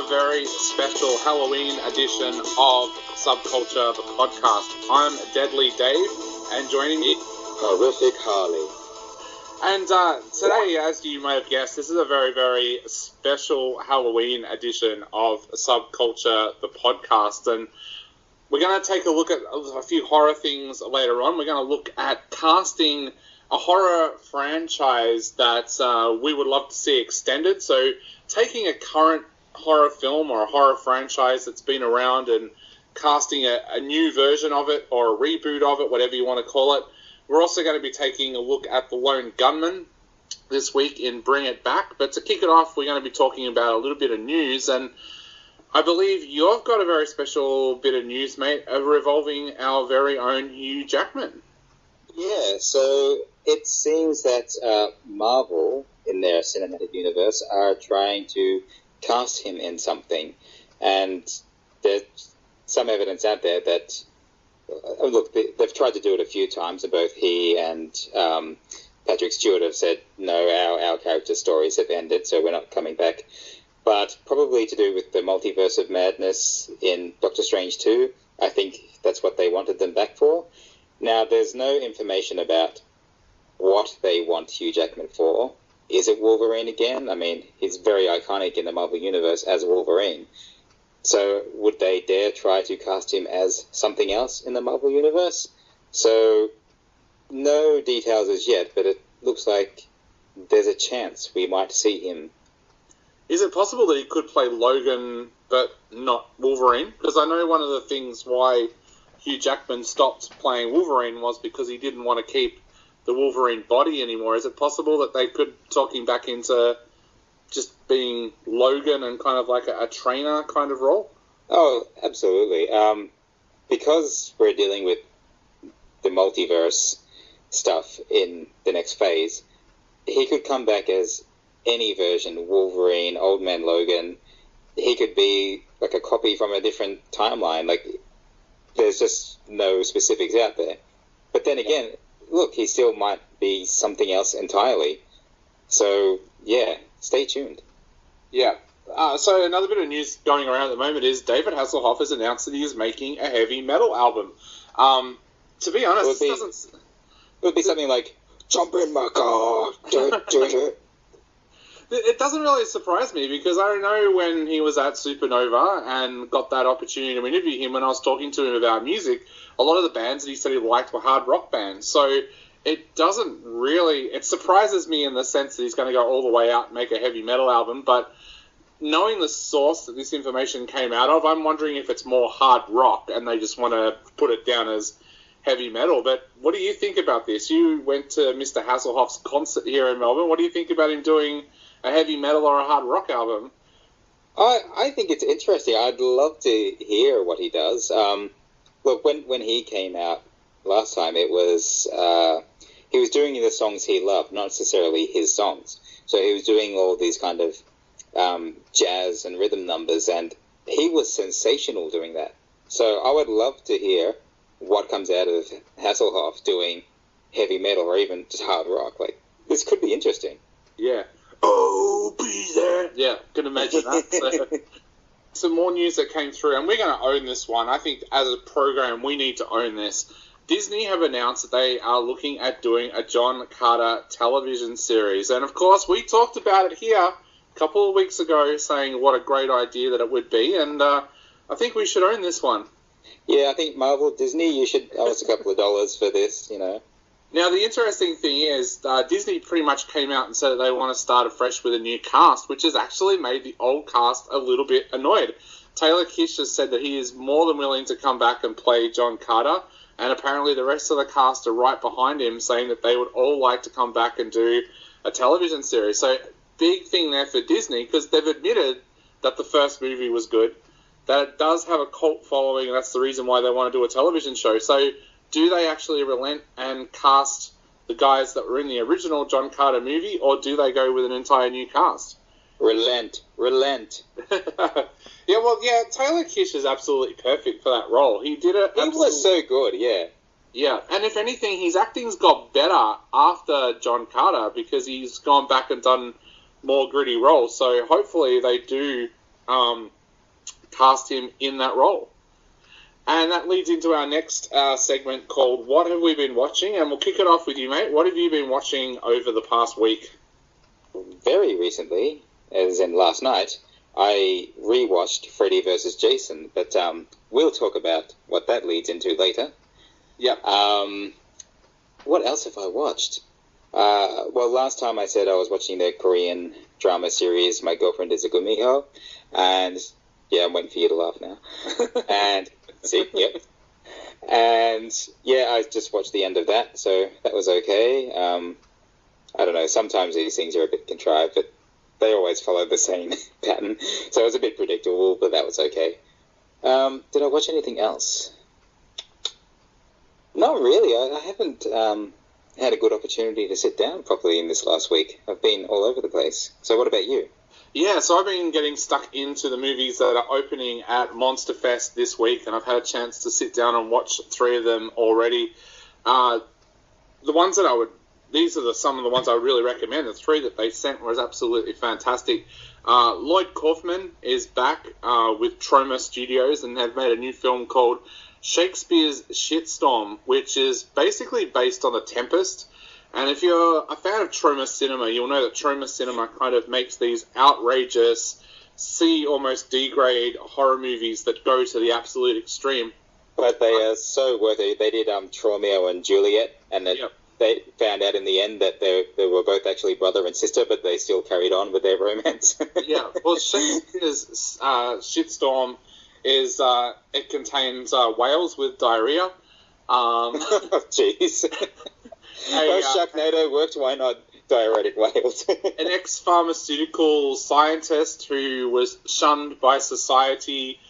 very special Halloween edition of Subculture, the podcast. I'm Deadly Dave, and joining me, Horrific Harley. And today, as you may have guessed, this is a very, very special Halloween edition of Subculture, the podcast. And we're going to take a look at a few horror things later on. We're going to look at casting a horror franchise that we would love to see extended. So taking a current horror film or a horror franchise that's been around and casting a new version of it or a reboot of it, whatever you want to call it. We're also going to be taking a look at the Lone Gunman this week in Bring It Back. But to kick it off, we're going to be talking about a little bit of news. And I believe you've got a very special bit of news, mate, revolving our very own Hugh Jackman. Yeah, so it seems that Marvel, in their cinematic universe, are trying to cast him in something. And there's some evidence out there that look, they've tried to do it a few times, and both he and Patrick Stewart have said, no, our character stories have ended, so we're not coming back. But probably to do with the multiverse of madness in Doctor Strange 2, I think that's what they wanted them back for. Now, there's no information about what they want Hugh Jackman for. Is it Wolverine again? I mean, he's very iconic in the Marvel Universe as Wolverine. So would they dare try to cast him as something else in the Marvel Universe? So no details as yet, but it looks like there's a chance we might see him. Is it possible that he could play Logan but not Wolverine? Because I know one of the things why Hugh Jackman stopped playing Wolverine was because he didn't want to keep the Wolverine body anymore. Is it possible that they could talk him back into just being Logan and kind of like a trainer kind of role? Oh, absolutely. Because we're dealing with the multiverse stuff in the next phase, he could come back as any version, Wolverine, Old Man Logan. He could be like a copy from a different timeline. Like, there's just no specifics out there. But then again, look, he still might be something else entirely. So, yeah, stay tuned. Yeah. So another bit of news going around at the moment is David Hasselhoff has announced that he is making a heavy metal album. To be honest, it would be something like, jump in my car, do. It doesn't really surprise me because I know when he was at Supernova and got that opportunity to interview him when I was talking to him about music, a lot of the bands that he said he liked were hard rock bands. So it doesn't really... It surprises me in the sense that he's going to go all the way out and make a heavy metal album, but knowing the source that this information came out of, I'm wondering if it's more hard rock and they just want to put it down as heavy metal. But what do you think about this? You went to Mr. Hasselhoff's concert here in Melbourne. What do you think about him doing a heavy metal or a hard rock album? I think it's interesting. I'd love to hear what he does. Look, when he came out last time, it was he was doing the songs he loved, not necessarily his songs. So he was doing all these kind of jazz and rhythm numbers, and he was sensational doing that. So I would love to hear what comes out of Hasselhoff doing heavy metal or even just hard rock. Like, this could be interesting. Yeah. Oh, be there. Yeah, can imagine that. So, some more news that came through, and we're going to own this one. I think as a program, we need to own this. Disney have announced that they are looking at doing a John Carter television series. And, of course, we talked about it here a couple of weeks ago, saying what a great idea that it would be. And I think we should own this one. Yeah, I think Marvel, Disney, you should owe us a couple of dollars for this, you know. Now, the interesting thing is Disney pretty much came out and said that they want to start afresh with a new cast, which has actually made the old cast a little bit annoyed. Taylor Kitsch has said that he is more than willing to come back and play John Carter, and apparently the rest of the cast are right behind him, saying that they would all like to come back and do a television series. So, big thing there for Disney, because they've admitted that the first movie was good, that it does have a cult following, and that's the reason why they want to do a television show. So, do they actually relent and cast the guys that were in the original John Carter movie, or do they go with an entire new cast? Relent. Yeah, Taylor Kitsch is absolutely perfect for that role. He did it. He was so good, yeah. Yeah, and if anything, his acting's got better after John Carter because he's gone back and done more gritty roles. So hopefully they do cast him in that role. And that leads into our next segment called What Have We Been Watching? And we'll kick it off with you, mate. What have you been watching over the past week? Very recently, as in last night, I rewatched Freddy vs. Jason, but we'll talk about what that leads into later. Yep. What else have I watched? Well, last time I said I was watching the Korean drama series My Girlfriend is a Gumiho, and yeah, I'm waiting for you to laugh now. And see, yep. And yeah, I just watched the end of that, so that was okay. I don't know, sometimes these things are a bit contrived, but they always follow the same pattern, so it was a bit predictable, but that was okay. Did I watch anything else? Not really. I haven't had a good opportunity to sit down properly in this last week. I've been all over the place. So what about you? Yeah, so I've been getting stuck into the movies that are opening at Monster Fest this week, and I've had a chance to sit down and watch 3 of them already. These are some of the ones I would really recommend. The 3 that they sent was absolutely fantastic. Lloyd Kaufman is back with Troma Studios, and they've made a new film called Shakespeare's Shitstorm, which is basically based on The Tempest. And if you're a fan of Troma Cinema, you'll know that Troma Cinema kind of makes these outrageous, almost D-grade horror movies that go to the absolute extreme. But they are so worth it. They did Romeo and Juliet, and they found out in the end that they were both actually brother and sister, but they still carried on with their romance. Yeah, well, Shakespeare's Shitstorm is it contains whales with diarrhea. Jeez. Sharknado worked, why not diuretic whales? An ex-pharmaceutical scientist who was shunned by society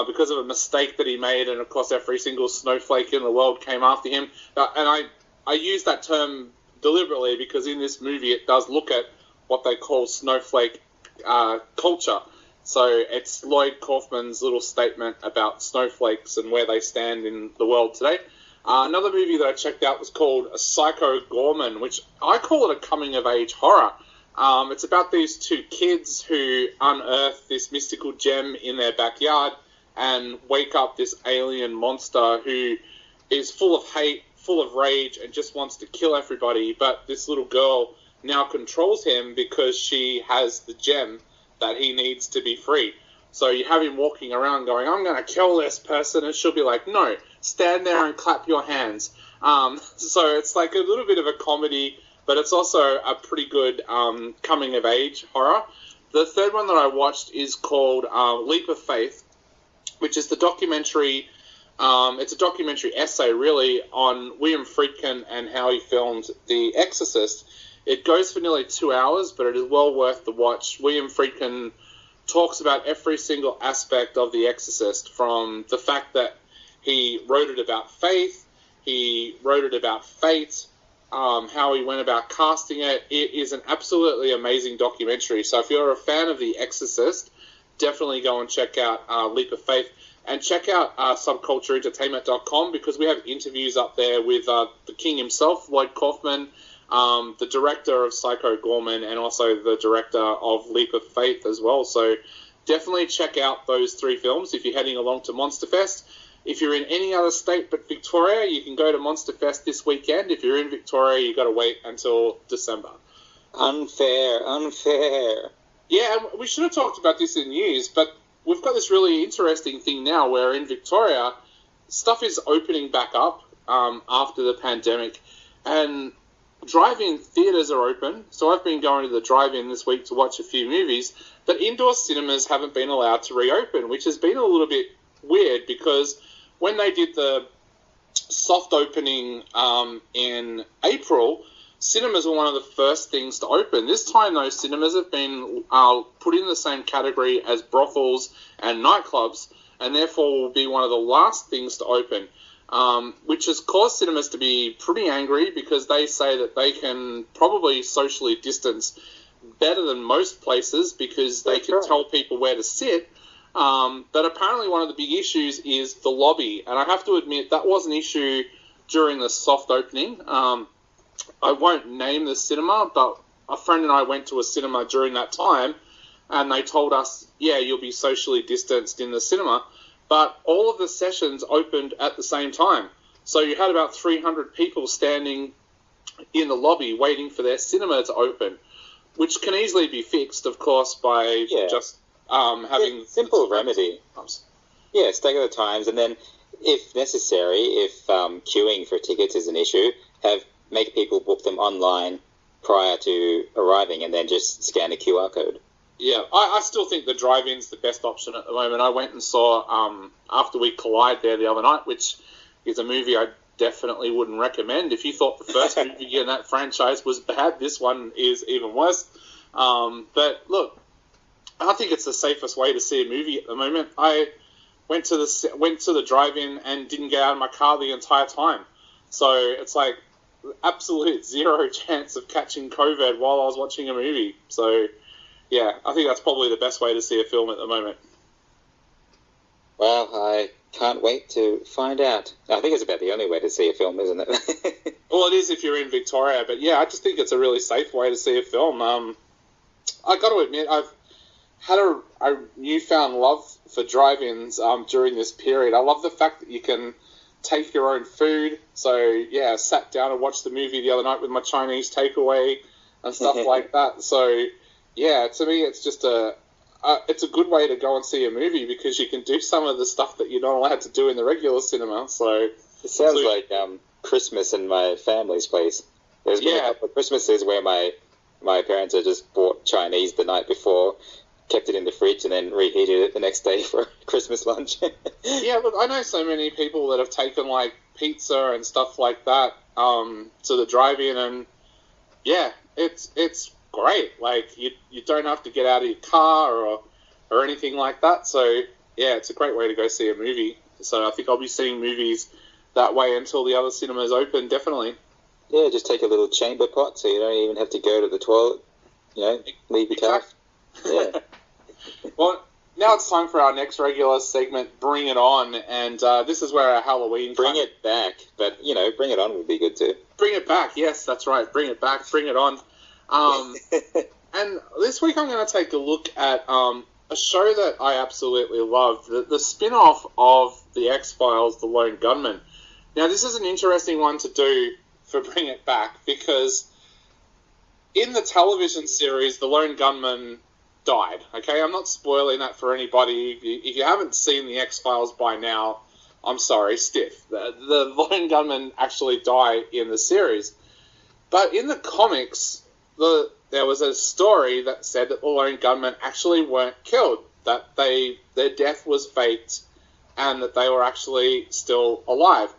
because of a mistake that he made, and of course every single snowflake in the world came after him. And I use that term deliberately because in this movie it does look at what they call snowflake culture. So it's Lloyd Kaufman's little statement about snowflakes and where they stand in the world today. Another movie that I checked out was called Psycho Gorman, which I call it a coming-of-age horror. It's about these 2 kids who unearth this mystical gem in their backyard and wake up this alien monster who is full of hate, full of rage, and just wants to kill everybody. But this little girl now controls him because she has the gem that he needs to be free. So you have him walking around going, I'm going to kill this person, and she'll be like, no, stand there and clap your hands. So it's like a little bit of a comedy, but it's also a pretty good coming-of-age horror. The third one that I watched is called Leap of Faith, which is the documentary. It's a documentary essay, really, on William Friedkin and how he filmed The Exorcist. It goes for nearly 2 hours, but it is well worth the watch. William Friedkin talks about every single aspect of The Exorcist, from the fact that he wrote it about faith, he wrote it about fate, how he went about casting it. It is an absolutely amazing documentary. So if you're a fan of The Exorcist, definitely go and check out Leap of Faith. And check out subcultureentertainment.com, because we have interviews up there with the king himself, Lloyd Kaufman, the director of Psycho Gorman, and also the director of Leap of Faith as well. So definitely check out those 3 films if you're heading along to Monster Fest. If you're in any other state but Victoria, you can go to Monster Fest this weekend. If you're in Victoria, you've got to wait until December. Unfair. Yeah, we should have talked about this in news, but we've got this really interesting thing now where in Victoria, stuff is opening back up after the pandemic, and drive-in theatres are open. So I've been going to the drive-in this week to watch a few movies, but indoor cinemas haven't been allowed to reopen, which has been a little bit weird, because when they did the soft opening in April, cinemas were one of the first things to open. This time, though, cinemas have been put in the same category as brothels and nightclubs, and therefore will be one of the last things to open, which has caused cinemas to be pretty angry, because they say that they can probably socially distance better than most places because they can tell people where to sit. But apparently one of the big issues is the lobby, and I have to admit that was an issue during the soft opening. I won't name the cinema, but a friend and I went to a cinema during that time, and they told us, yeah, you'll be socially distanced in the cinema, but all of the sessions opened at the same time. So you had about 300 people standing in the lobby waiting for their cinema to open, which can easily be fixed, of course, by just having... simple remedy. Yeah, stagger the times, and then, if necessary, if queuing for tickets is an issue, make people book them online prior to arriving, and then just scan a QR code. Yeah, I still think the drive-in's the best option at the moment. I went and saw After We Collide there the other night, which is a movie I definitely wouldn't recommend. If you thought the first movie in that franchise was bad, this one is even worse. But look, I think it's the safest way to see a movie at the moment. I went to the drive-in and didn't get out of my car the entire time. So it's like absolute zero chance of catching COVID while I was watching a movie. So yeah, I think that's probably the best way to see a film at the moment. Well, I can't wait to find out. I think it's about the only way to see a film, isn't it? Well, it is if you're in Victoria, but yeah, I just think it's a really safe way to see a film. I got to admit, I've had a newfound love for drive-ins during this period. I love the fact that you can take your own food. So yeah, I sat down and watched the movie the other night with my Chinese takeaway and stuff like that. So yeah, to me, it's just it's a good way to go and see a movie because you can do some of the stuff that you're not allowed to do in the regular cinema. So it sounds like Christmas in my family's place. There's been a couple of Christmases where my parents had just bought Chinese the night before, kept it in the fridge, and then reheated it the next day for Christmas lunch. Yeah, look, I know so many people that have taken like pizza and stuff like that to the drive-in, and yeah, it's great. Like you don't have to get out of your car or anything like that. So yeah, it's a great way to go see a movie. So I think I'll be seeing movies that way until the other cinemas open, definitely. Yeah, just take a little chamber pot so you don't even have to go to the toilet. Leave your car. Yeah. Well, now it's time for our next regular segment, Bring It On, and this is where our Halloween... Bring it back, but, Bring It On would be good too. Bring it back, yes, that's right. Bring it back, bring it on. And this week I'm going to take a look at a show that I absolutely love, the spin-off of The X-Files, The Lone Gunman. Now, this is an interesting one to do for Bring It Back, because in the television series, The Lone Gunman died, okay? I'm not spoiling that for anybody. If you haven't seen The X-Files by now, I'm sorry, stiff. The Lone Gunman actually died in the series. But in the comics, there was a story that said that the Lone Gunmen actually weren't killed, that their death was faked, and that they were actually still alive.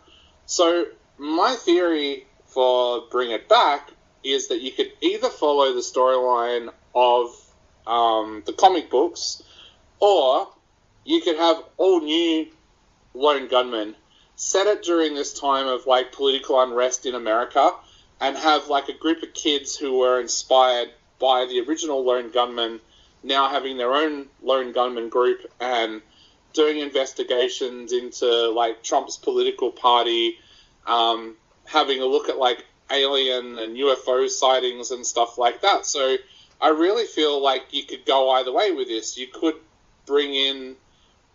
So my theory for Bring It Back is that you could either follow the storyline of the comic books, or you could have all new Lone Gunmen, set it during this time of like political unrest in America, and have like a group of kids who were inspired by the original Lone Gunmen now having their own Lone Gunman group and doing investigations into like Trump's political party, having a look at like alien and UFO sightings and stuff like that. So I really feel like you could go either way with this. You could bring in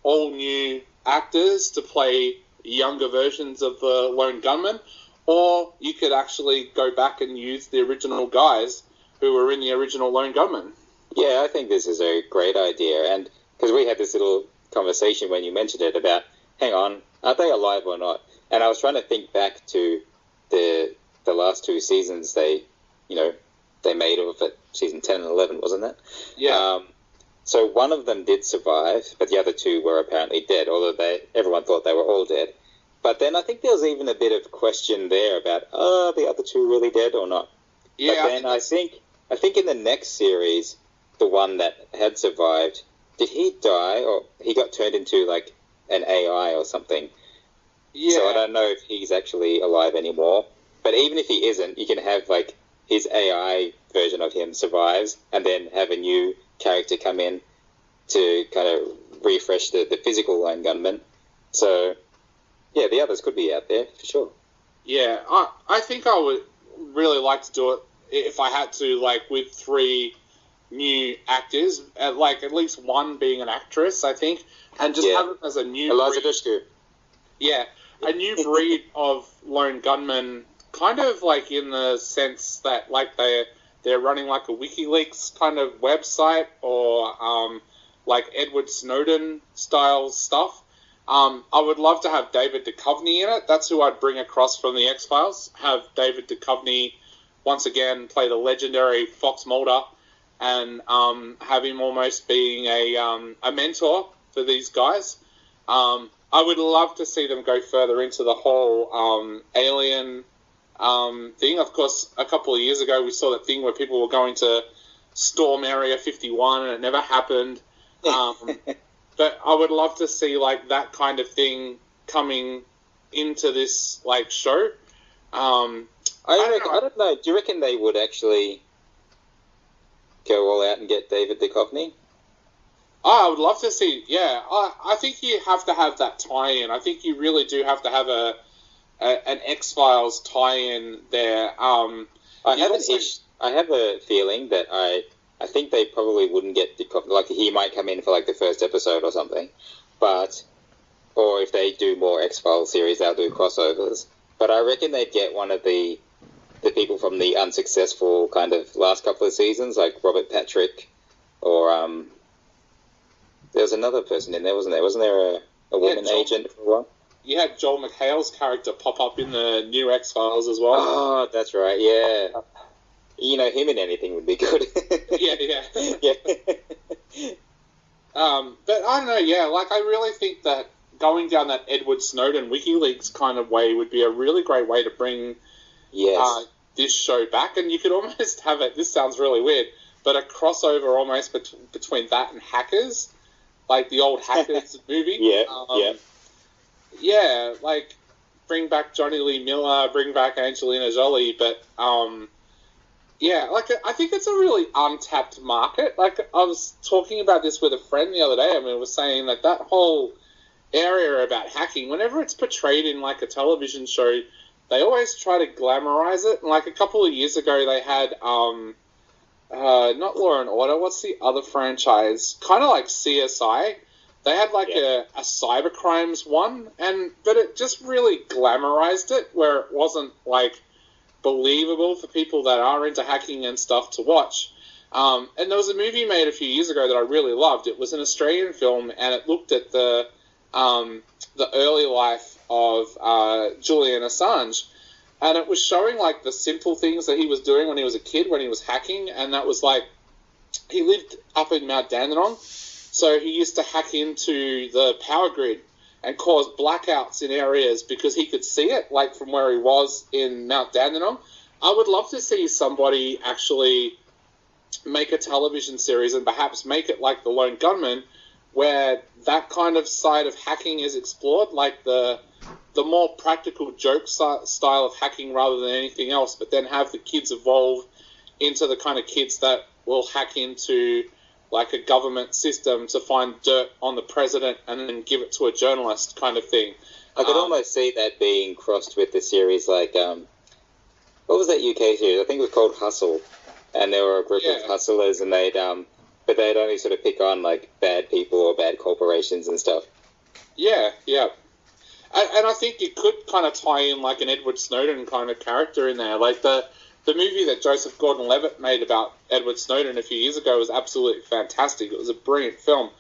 all new actors to play younger versions of the Lone Gunman, or you could actually go back and use the original guys who were in the original Lone Gunman. Yeah, I think this is a great idea, and because we had this little conversation when you mentioned it about, hang on, are they alive or not? And I was trying to think back to the last two seasons they made of it, season 10 and 11, wasn't it? Yeah. So one of them did survive, but the other two were apparently dead, although everyone thought they were all dead. But then I think there was even a bit of question there about, are the other two really dead or not? Yeah. But then I think in the next series, the one that had survived, did he die, or he got turned into like an AI or something? Yeah. So I don't know if he's actually alive anymore. But even if he isn't, you can have like his AI version of him survives, and then have a new character come in to kind of refresh the physical Lone Gunman. So yeah, the others could be out there for sure. Yeah, I think I would really like to do it if I had to, like with 3 new actors, like at least one being an actress, I think, and just have it as a new Eliza breed. Dushku. Yeah, a new breed of lone gunmen, kind of like in the sense that like they're running like a WikiLeaks kind of website or like Edward Snowden style stuff. I would love to have David Duchovny in it. That's who I'd bring across from the X-Files. Have David Duchovny once again play the legendary Fox Mulder, and have him almost being a mentor for these guys. I would love to see them go further into the whole alien thing. Of course, a couple of years ago, we saw that thing where people were going to storm Area 51, and it never happened. But I would love to see like that kind of thing coming into this like show. I don't know. Do you reckon they would actually go all out and get David Duchovny? I would love to see. Yeah, I think you have to have that tie-in. I think you really do have to have an X-Files tie-in there. I have a feeling that I think they probably wouldn't get Duchovny. Like, he might come in for like the first episode or something, or if they do more X-Files series, they'll do crossovers. But I reckon they'd get one of the people from the unsuccessful kind of last couple of seasons, like Robert Patrick, or there was another person in there, wasn't there? Wasn't there a woman agent for a while? You had Joel McHale's character pop up in the new X-Files as well. Oh, that's right, yeah. You know, him in anything would be good. yeah. Yeah. But I don't know, yeah, like I really think that going down that Edward Snowden WikiLeaks kind of way would be a really great way to bring this show back. And you could almost have it, this sounds really weird, but a crossover almost between that and Hackers, like the old Hackers movie. Yeah, like bring back Johnny Lee Miller, bring back Angelina Jolie, but yeah, like I think it's a really untapped market. Like I was talking about this with a friend the other day, and we were saying that whole area about hacking, whenever it's portrayed in like a television show, they always try to glamorize it. And like a couple of years ago, they had not Law and Order. What's the other franchise? Kind of like CSI. They had like a cyber crimes one, but it just really glamorized it, where it wasn't like believable for people that are into hacking and stuff to watch. And there was a movie made a few years ago that I really loved. It was an Australian film, and it looked at the early life of Julian Assange, and it was showing like the simple things that he was doing when he was a kid, when he was hacking, and that was like he lived up in Mount Dandenong, so he used to hack into the power grid and cause blackouts in areas because he could see it, like from where he was in Mount Dandenong. I would love to see somebody actually make a television series and perhaps make it like the Lone Gunman, where that kind of side of hacking is explored, like the more practical joke style of hacking rather than anything else, but then have the kids evolve into the kind of kids that will hack into like a government system to find dirt on the president and then give it to a journalist kind of thing. I could almost see that being crossed with the series like, what was that UK series? I think it was called Hustle, and there were a group of hustlers, and but they'd only sort of pick on like bad people or bad corporations and stuff. Yeah. And I think it could kind of tie in like an Edward Snowden kind of character in there. Like the movie that Joseph Gordon-Levitt made about Edward Snowden a few years ago was absolutely fantastic. It was a brilliant film.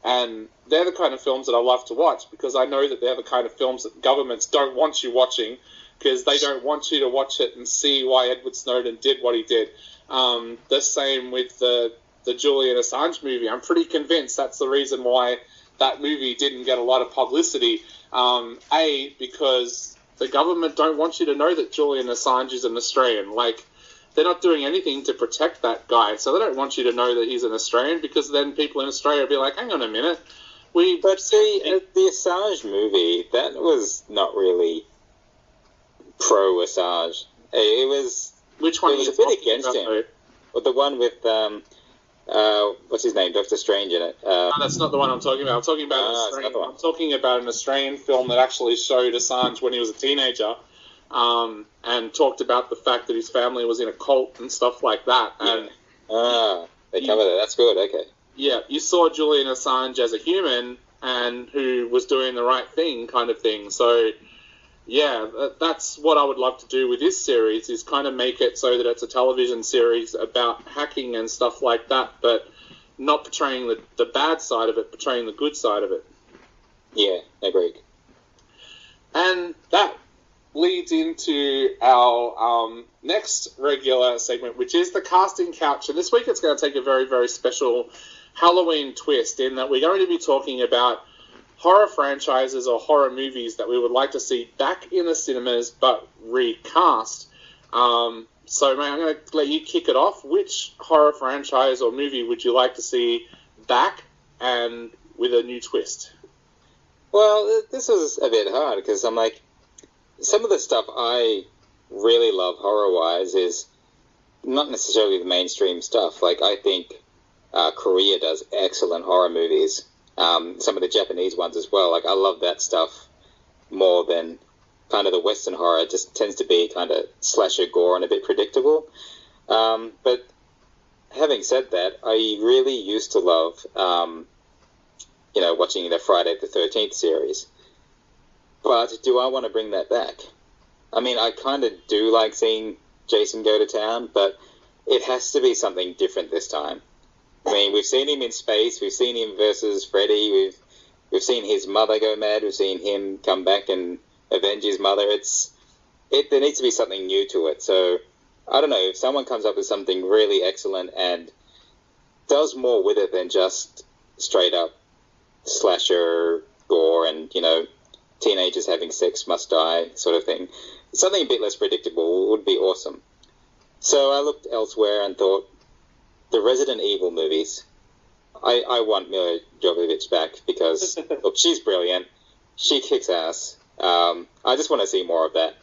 And they're the kind of films that I love to watch, because I know that they're the kind of films that governments don't want you watching, because they don't want you to watch it and see why Edward Snowden did what he did. The same with the Julian Assange movie. I'm pretty convinced that's the reason why that movie didn't get a lot of publicity. Because the government don't want you to know that Julian Assange is an Australian. Like, they're not doing anything to protect that guy, so they don't want you to know that he's an Australian, because then people in Australia will be like, hang on a minute. But see, the Assange movie, that was not really pro-Assange. It was... Which one? It was a bit against him. Well, the one with... what's his name? Dr. Strange in it. No, that's not the one I'm talking about. I'm talking about an Australian film that actually showed Assange when he was a teenager, and talked about the fact that his family was in a cult and stuff like that. And They cover that. That's good. Okay. Yeah, you saw Julian Assange as a human and who was doing the right thing, kind of thing. So, yeah, that's what I would love to do with this series, is kind of make it so that it's a television series about hacking and stuff like that, but not portraying the bad side of it, portraying the good side of it. Yeah, agreed. And that leads into our next regular segment, which is the casting couch. And this week it's going to take a very, very special Halloween twist, in that we're going to be talking about horror franchises or horror movies that we would like to see back in the cinemas but recast. So, mate, I'm going to let you kick it off. Which horror franchise or movie would you like to see back and with a new twist? Well, this was a bit hard because I'm like, some of the stuff I really love horror-wise is not necessarily the mainstream stuff. Like, I think Korea does excellent horror movies. Some of the Japanese ones as well. Like, I love that stuff more than kind of the Western horror. It just tends to be kind of slasher gore and a bit predictable. But having said that, I really used to love, watching the Friday the 13th series. But do I want to bring that back? I mean, I kind of do like seeing Jason go to town, but it has to be something different this time. I mean, we've seen him in space, we've seen him versus Freddy, we've seen his mother go mad, we've seen him come back and avenge his mother. There needs to be something new to it. So, I don't know, if someone comes up with something really excellent and does more with it than just straight up slasher gore and, teenagers having sex must die sort of thing, something a bit less predictable would be awesome. So I looked elsewhere and thought, the Resident Evil movies, I want Mila Jovovich back because, look, she's brilliant. She kicks ass. I just want to see more of that.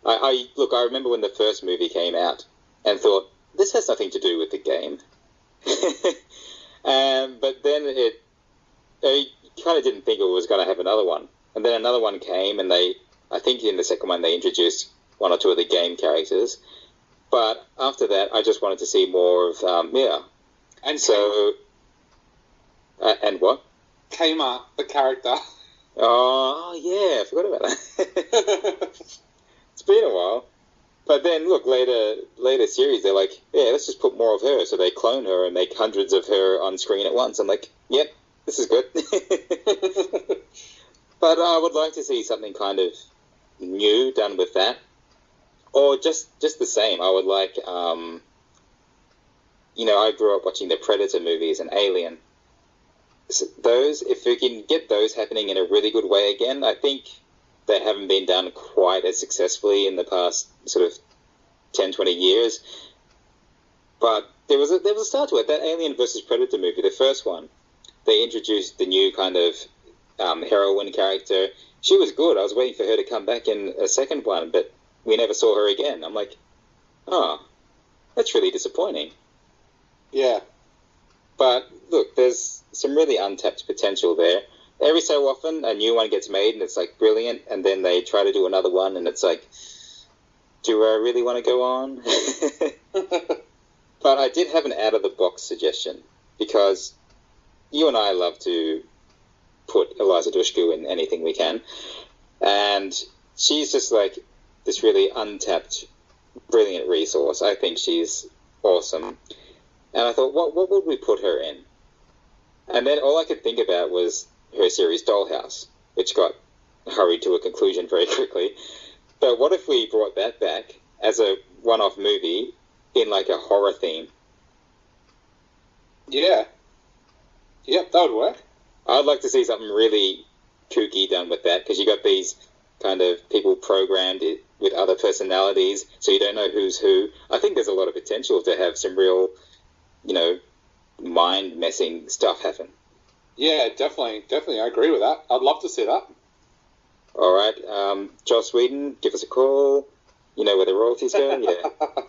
I remember when the first movie came out and thought, this has nothing to do with the game. But then I kind of didn't think it was going to have another one. And then another one came, and I think in the second one they introduced one or two of the game characters. But after that, I just wanted to see more of Mia. And so... and what? Kmart, the character. Oh, yeah, I forgot about that. It's been a while. But then, look, later series, they're like, yeah, let's just put more of her. So they clone her and make hundreds of her on screen at once. I'm like, yep, this is good. But I would like to see something kind of new done with that. Or just the same. I would like, I grew up watching the Predator movies and Alien. So those, if we can get those happening in a really good way again, I think they haven't been done quite as successfully in the past sort of 10, 20 years. But there was a start to it. That Alien versus Predator movie, the first one, they introduced the new kind of heroine character. She was good. I was waiting for her to come back in a second one, but we never saw her again. I'm like, oh, that's really disappointing. Yeah. But look, there's some really untapped potential there. Every so often, a new one gets made, and it's like brilliant, and then they try to do another one, and it's like, do I really want to go on? But I did have an out-of-the-box suggestion, because you and I love to put Eliza Dushku in anything we can, and she's just like this really untapped, brilliant resource. I think she's awesome. And I thought, what would we put her in? And then all I could think about was her series Dollhouse, which got hurried to a conclusion very quickly. But what if we brought that back as a one-off movie in like a horror theme? Yeah. Yep, that would work. I'd like to see something really kooky done with that, because you got these kind of people programmed with other personalities, so you don't know who's who. I think there's a lot of potential to have some real, mind-messing stuff happen. Yeah, definitely. I agree with that. I'd love to see that. All right. Joss Whedon, give us a call. You know where the royalties go? Yeah.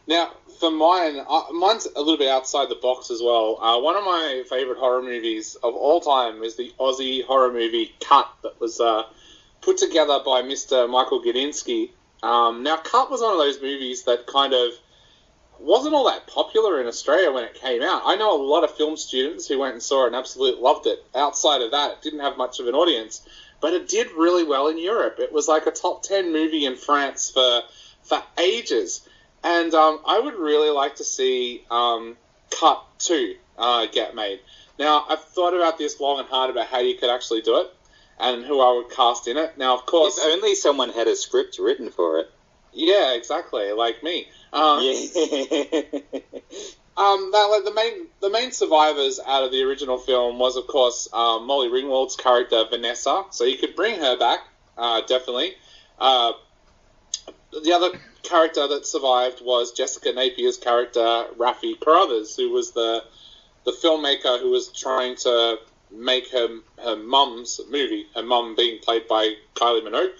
Now, for mine's a little bit outside the box as well. One of my favourite horror movies of all time is the Aussie horror movie Cut, that was put together by Mr. Michael Gudinski. Now, Cut was one of those movies that kind of wasn't all that popular in Australia when it came out. I know a lot of film students who went and saw it and absolutely loved it. Outside of that, it didn't have much of an audience, but it did really well in Europe. It was like a top 10 movie in France for ages. And I would really like to see Cut 2 get made. Now, I've thought about this long and hard about how you could actually do it and who I would cast in it. Now, of course... If only someone had a script written for it. Yeah, exactly, like me. The main survivors out of the original film was, of course, Molly Ringwald's character, Vanessa. So you could bring her back, definitely. The other character that survived was Jessica Napier's character, Raffi Carruthers, who was the filmmaker who was trying to make her mum's movie, her mum being played by Kylie Minogue.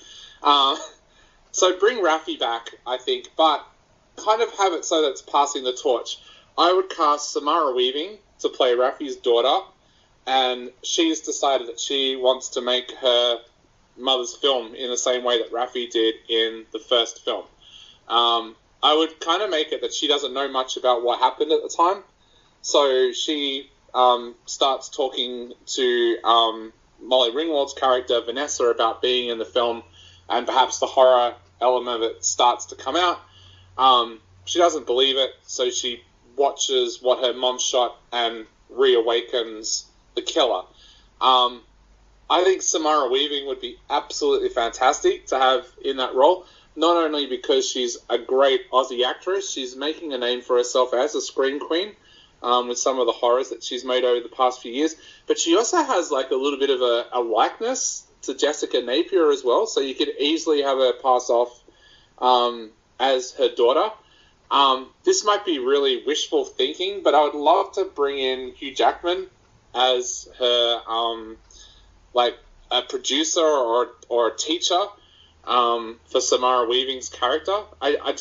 So bring Raffi back, I think, but kind of have it so that it's passing the torch. I would cast Samara Weaving to play Raffi's daughter, and she's decided that she wants to make her mother's film in the same way that Raffi did in the first film. I would kind of make it that she doesn't know much about what happened at the time, so she starts talking to Molly Ringwald's character, Vanessa, about being in the film, and perhaps the horror element of it starts to come out. She doesn't believe it, so she watches what her mom shot and reawakens the killer. I think Samara Weaving would be absolutely fantastic to have in that role, not only because she's a great Aussie actress, she's making a name for herself as a screen queen with some of the horrors that she's made over the past few years, but she also has like a little bit of a likeness to Jessica Napier as well, so you could easily have her pass off as her daughter. This might be really wishful thinking, but I would love to bring in Hugh Jackman as her, like a producer or a teacher for Samara Weaving's character. I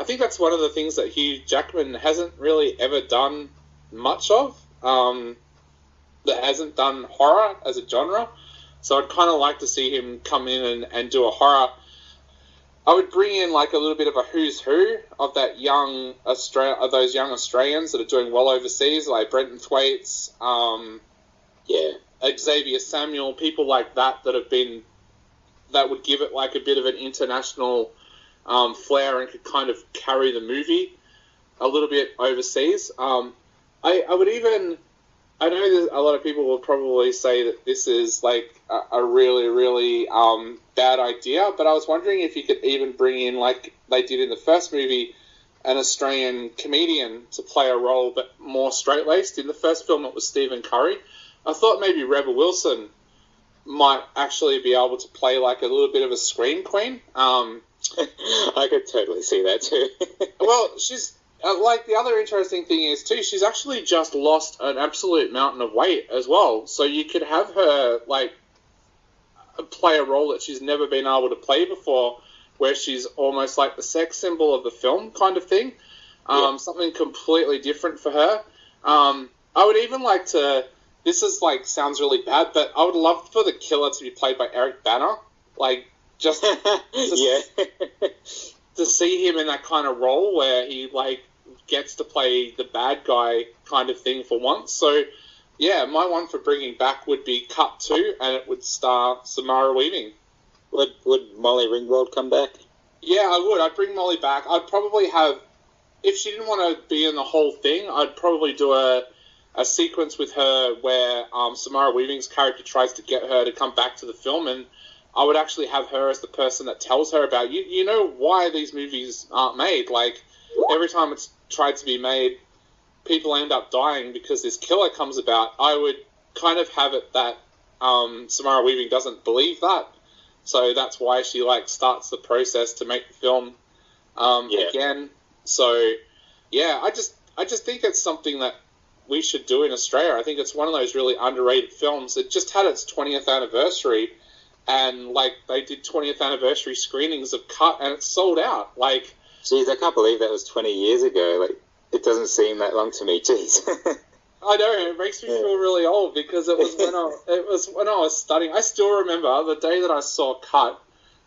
think that's one of the things that Hugh Jackman hasn't really ever done much of, that hasn't done horror as a genre. So I'd kind of like to see him come in and do a horror. I would bring in like a little bit of a who's who of those young Australians that are doing well overseas, like Brenton Thwaites, Xavier Samuel, people like that that would give it like a bit of an international flair and could kind of carry the movie a little bit overseas. I know that a lot of people will probably say that this is like a really, really bad idea, but I was wondering if you could even bring in, like they did in the first movie, an Australian comedian to play a role, but more straight-laced. In the first film, it was Stephen Curry. I thought maybe Rebel Wilson might actually be able to play like a little bit of a scream queen. I could totally see that too. Well, she's... like, the other interesting thing is, too, she's actually just lost an absolute mountain of weight as well. So you could have her, like, play a role that she's never been able to play before, where she's almost like the sex symbol of the film kind of thing. Something completely different for her. I would even like to... This is, like, sounds really bad, but I would love for the killer to be played by Eric Bana. Like, just... to see him in that kind of role where he, like, gets to play the bad guy kind of thing for once. So, yeah, my one for bringing back would be Cut 2, and it would star Samara Weaving. Would Molly Ringwald come back? Yeah, I would. I'd bring Molly back. I'd probably have... If she didn't want to be in the whole thing, I'd probably do a sequence with her where Samara Weaving's character tries to get her to come back to the film, and I would actually have her as the person that tells her about, you know why these movies aren't made. Like, every time it's tried to be made, people end up dying because this killer comes about. I would kind of have it that Samara Weaving doesn't believe that. So that's why she, like, starts the process to make the film again. So, yeah, I just think it's something that we should do in Australia. I think it's one of those really underrated films. It just had its 20th anniversary, and, like, they did 20th anniversary screenings of Cut, and it sold out. Like, jeez, I can't believe that was 20 years ago. Like, it doesn't seem that long to me. Jeez. I know, it makes me feel really old, because it was when I was studying. I still remember the day that I saw Cut.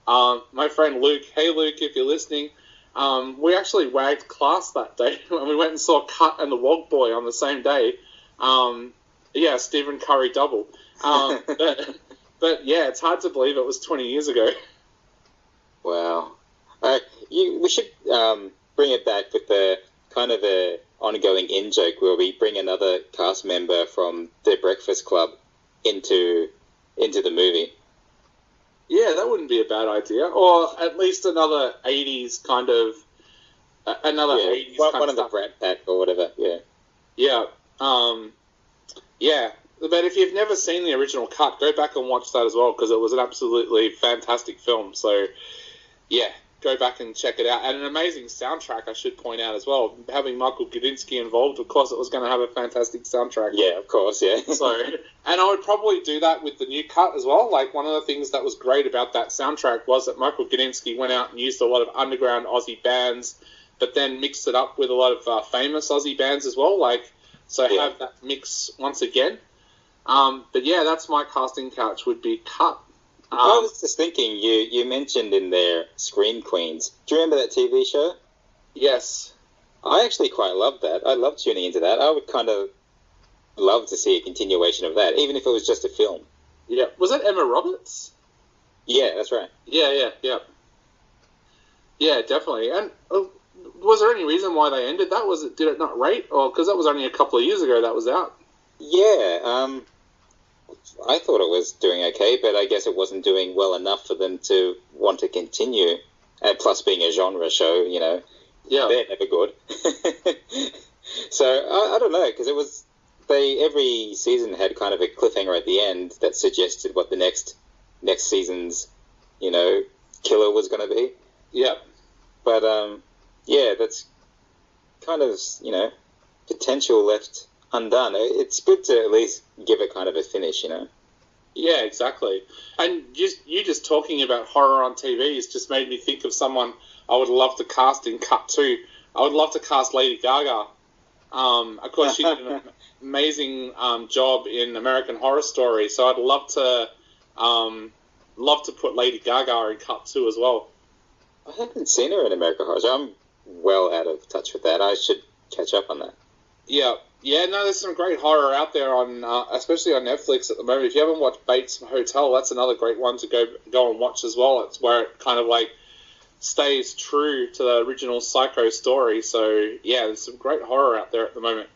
My friend Luke, hey Luke, if you're listening, We actually wagged class that day when we went and saw Cut and the Wog Boy on the same day. Yeah, Stephen Curry double. But yeah, it's hard to believe it was 20 years ago. Wow. We should bring it back with the kind of a ongoing in-joke where we bring another cast member from The Breakfast Club into the movie. Yeah, that wouldn't be a bad idea. Or at least another 80s kind of... another 80s kind one of of the Brat Pack or whatever, yeah. Yeah. Yeah. But if you've never seen the original Cut, go back and watch that as well, because it was an absolutely fantastic film. So, yeah, go back and check it out. And an amazing soundtrack, I should point out as well. Having Michael Gudinski involved, of course, it was going to have a fantastic soundtrack. Yeah, of course, yeah. And I would probably do that with the new Cut as well. Like, one of the things that was great about that soundtrack was that Michael Gudinski went out and used a lot of underground Aussie bands, but then mixed it up with a lot of famous Aussie bands as well. Have that mix once again. But yeah, that's my casting couch, would be Cut. I was just thinking, you mentioned in there Scream Queens. Do you remember that TV show? Yes. I actually quite loved that. I loved tuning into that. I would kind of love to see a continuation of that, even if it was just a film. Yeah. Was that Emma Roberts? Yeah, that's right. Yeah. Yeah, definitely. And was there any reason why they ended that? Did it not rate? Or because that was only a couple of years ago that was out? Yeah, I thought it was doing okay, but I guess it wasn't doing well enough for them to want to continue. And plus, being a genre show, they're never good. So I don't know, because every season had kind of a cliffhanger at the end that suggested what the next season's killer was going to be. Yeah, but that's kind of potential left undone. It's good to at least give it kind of a finish, Yeah, exactly. And you just talking about horror on TV has just made me think of someone I would love to cast in Cut 2. I would love to cast Lady Gaga. Of course, she did an amazing job in American Horror Story, so I'd love to put Lady Gaga in Cut 2 as well. I haven't seen her in American Horror Story. I'm well out of touch with that. I should catch up on that. Yeah, no, there's some great horror out there on, especially on Netflix at the moment. If you haven't watched Bates Hotel, that's another great one to go and watch as well. It's where it kind of stays true to the original Psycho story. So yeah, there's some great horror out there at the moment.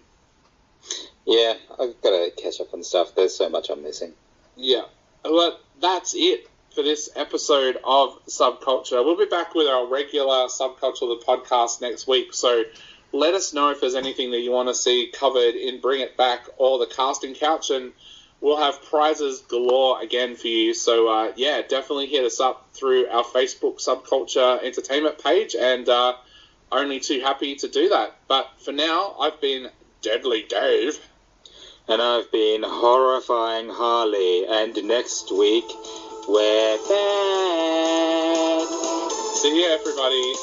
Yeah, I've got to catch up on stuff. There's so much I'm missing. Yeah, well, that's it for this episode of Subculture. We'll be back with our regular Subculture the podcast next week. So let us know if there's anything that you want to see covered in Bring It Back or the Casting Couch, and we'll have prizes galore again for you. So, definitely hit us up through our Facebook Subculture Entertainment page, and only too happy to do that. But for now, I've been Deadly Dave. And I've been Horrifying Harley, and next week, we're back. See you, everybody.